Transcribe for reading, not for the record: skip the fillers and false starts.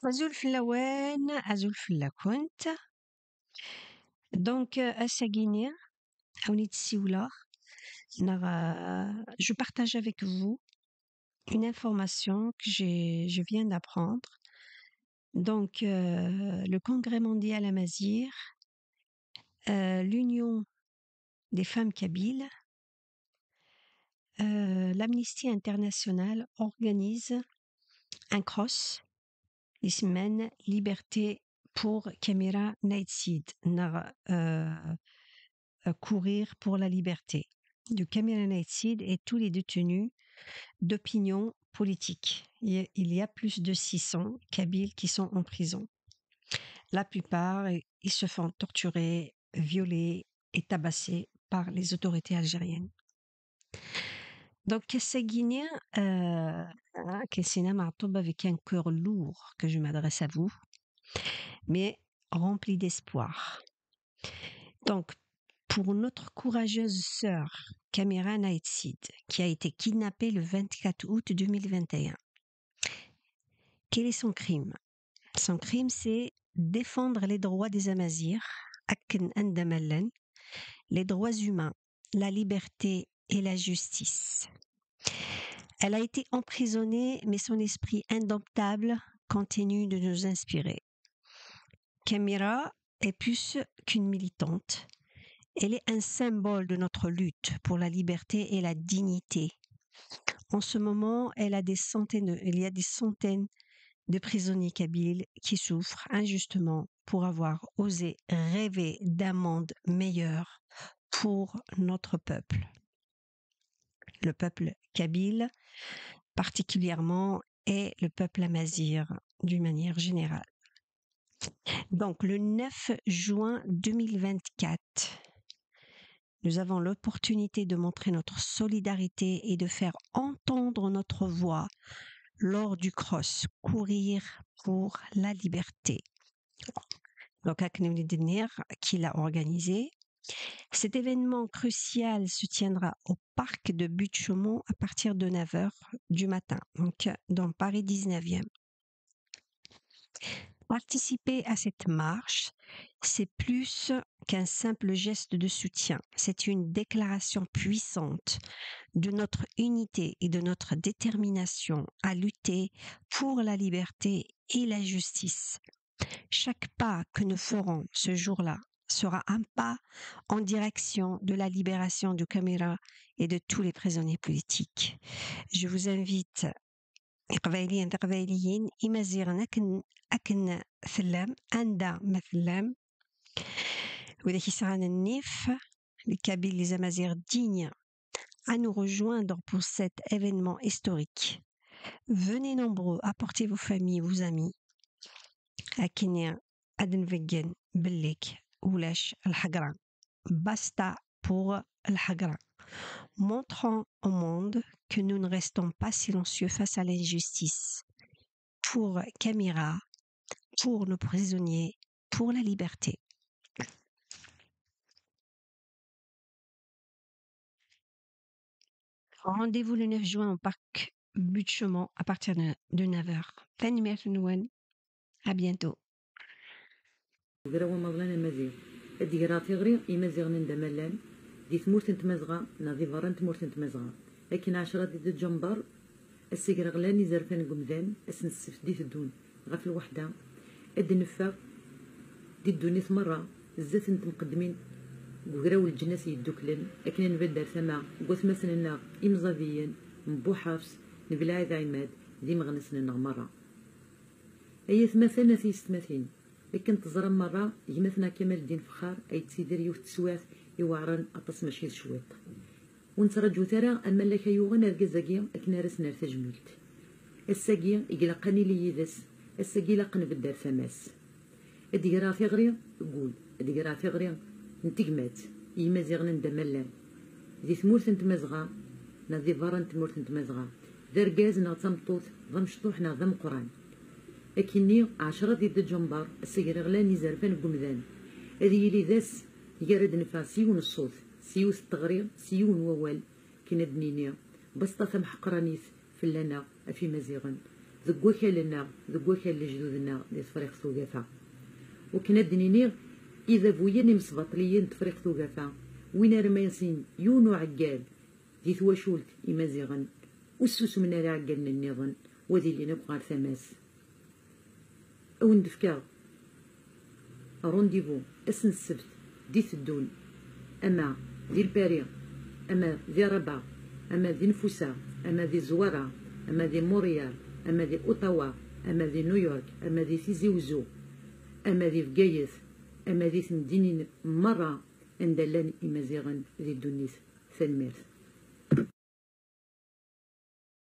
Azul Flawen, Azul Flakwent. Donc, à Saguinia, à Sioula, je partage avec vous une information que je viens d'apprendre. Donc, le Congrès mondial Amazigh, l'Union des femmes kabyles, l'Amnesty International organise un cross اسمه Liberté pour Camira Nightseed, courir pour la liberté de Camira Nightseed et tous les détenus d'opinion politique. Il y a plus de 600 Kabyles qui sont en prison. La plupart, ils se font torturer, violer et tabasser par les autorités algériennes. Donc, c'est Guinéen, avec un cœur lourd que je m'adresse à vous, mais rempli d'espoir. Donc, pour notre courageuse sœur, Camira Nightseed, qui a été kidnappée le 24 août 2021, quel est son crime? Son crime, c'est défendre les droits des Amazirs, les droits humains, la liberté et la justice. Elle a été emprisonnée, mais son esprit indomptable continue de nous inspirer. Camira est plus qu'une militante. Elle est un symbole de notre lutte pour la liberté et la dignité. En ce moment, il y a des centaines de prisonniers kabyles qui souffrent injustement pour avoir osé rêver d'un monde meilleur pour notre peuple. Le peuple kabyle particulièrement et le peuple amazigh d'une manière générale. Donc le 9 juin 2024, nous avons l'opportunité de montrer notre solidarité et de faire entendre notre voix lors du cross Courir pour la liberté. Donc, qui l'a organisé. Cet événement crucial se tiendra au parc de Buttes-Chaumont à partir de 9h du matin, donc dans Paris 19e. Participer à cette marche, c'est plus qu'un simple geste de soutien. C'est une déclaration puissante de notre unité et de notre détermination à lutter pour la liberté et la justice. Chaque pas que nous ferons ce jour-là sera un pas en direction de la libération de Camira et de tous les prisonniers politiques. Je vous invite قبايليين قبايليين إمازيغنا أكن ثلام أندا مثلام وإذا كيسعنا النيف les Kabyles, les Amazirs dignes à nous rejoindre pour cet événement historique. Venez nombreux, apportez vos familles, vos amis. أكن أدنفجن بلك ولاش الحقرة basta pour الحقرة. Montrons au monde que nous ne restons pas silencieux face à l'injustice. Pour Camira, pour nos prisonniers, pour la liberté. Rendez-vous le 9 juin au parc Buttes-Chaumont à partir de 9h. À bientôt. دي ثمورت نتمازغا ناضي فران تمورت نتمازغا لكن 10 ديال الجمبر السيكر غلاني زرفان قمدان اسن السفت دي الدون غف الوحده اد نفا دي الدوني مرة الزات نت مقدمين وقراو الجناس يدوكلن لكن نبدل ثما قوث مثلا امزافيين مبو حافظ نبلا ذا عماد دي مغنسنا مرة اي ثماثنا في ستماثين لكن تزرم مرة يمثنا كمال الدين فخار اي تسيدر يوث تسواث يوعرن أطس ماشي شويط ونترجو ترى أما لك يوغن الجزاقية أكنا رسنا تجملت الساقية إقلاقني لي يدس الساقية لقن بالدار ثماس أديقرا في غري قول أديقرا في غري نتقمات يمازيغن ندملان ذي ثمورت نتمازغا نذي فرا نتمورت نتمازغا ذرقاز نغتمطوث ضم شطوحنا ضم قران لكني 10 ديال الجمبار السير غلاني زرفان قمذان هذه لي ذاس يرد نفا سيون الصوت سيوث التغرير سيون ووال كنا دنينيا بسطة ثم حقرانيث فلانا في مزيغن ذك وكالنا ذك وكال لجدودنا دي تفريق ثوقافة وكنا دنيني إذا بويني مسبطليين تفريق ثوقافة وين رميسين يونو عقال دي ثواشولت إمازيغن وسوس من عقالنا النظن وذي اللي نبقى ثماس أو ندفكا رونديفو اسن السبت دي الدون أما ذي الباري أما ذي ربع أما ذي نفوسا أما ذي زوارا أما ذي موريال أما ذي أوتاوا أما ذي نيويورك أما ذي تيزي وزو أما ذي فقايث أما ذي تمدينين مرة أندلان إمازيغن ذي الدنيس ثلميرث